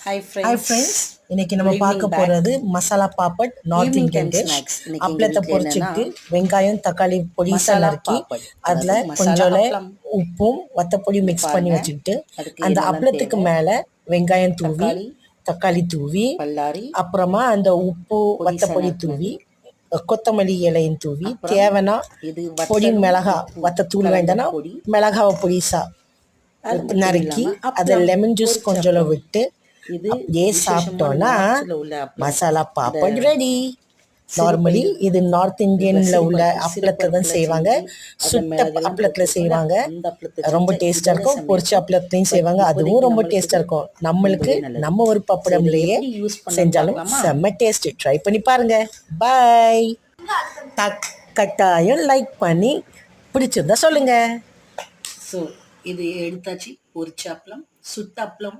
Hi hi friends. Friends, இன்னைக்கு நம்ம good evening பார்க்க பேக். போகிறது masala papad, north evening Indian time dish. Snacks. இன்னைக்கு எங்கள் அப்பளத்தை வீட்டில் என்னென்னா பொரிச்சுட்டு வெங்காயம் தக்காளி பொடிசா மசாலா நறுக்கி பாப்பட், அதில் அதாவது மசாலா கொஞ்சோல அப்பளம். உப்பும் வத்தப்பொடி இங்கே மிக்ஸ் பண்ணி பாருங்கள், வச்சுக்கிட்டு அதுக்கு அந்த என்னெல்லாம் அப்பளத்துக்கு தேவை. மேலே வெங்காயம் தூவி தக்காளி, தக்காளி தூவி பல்லாரி, அப்புறமா அந்த உப்பு பொடிசா வத்தப்பொடி நறுக்குனது, தூவி கொத்தமல்லி இலையும் தூவி அப்புறம் தேவைன்னா இது பொடி வத்தலும் மிளகா உப்பு வத்தத்தூள் கலந்த வேண்டாம்னா பொடி. மிளகாவை பொடிசா அது மட்டும் நறுக்கி இல்லாமல் அதை அப்பளம், லெமன் ஜூஸ் பொரிச்ச கொஞ்சோல அப்பளம். விட்டு இது அப்படியே விசேஷமான சாப்பிட்டோன்னா நார்த்தில் உள்ள அப்பளம். மசாலா இந்த பாப்பட் ரெடி. நார்மலி சிறுபயிறு இது நார்த் இந்தியனில் உள்ள அப்பளத்தை தான் சிறுபருப்பில் செய்வாங்க. செஞ்சு அதில் சுட்ட மிளகெல்லாம் அப்பளத்தில் போட்டிருக்கோம்ல, செய்வாங்க, அந்த அப்பளத்தை ரொம்ப செஞ்சால் டேஸ்ட்டாக இதோட இருக்கும். செம்மையாக பொரிச்ச இருக்கும். அப்பளத்தையும் பட் செய்வாங்க, அதுவும் இப்போதைக்கு ரொம்ப நம்மளுக்கு டேஸ்ட்டாக இது இருக்கும். நம்மளுக்கு ரொம்பவே நல்லது. நம்ம ஒரு சரி, இதை பப்படம்லையே எப்படி யூஸ் பண்ணணும்னு செஞ்சாலும் பார்க்கலாமா? செம்ம டேஸ்ட்டு. ட்ரை பண்ணி பாருங்க. பாய். கட்டாயம் லைக் பண்ணி பிடிச்சிருந்தா சொல்லுங்க. ஸோ இது எடுத்தாச்சு. பொரிச்ச அப்பளம், சுட்ட அப்பளம்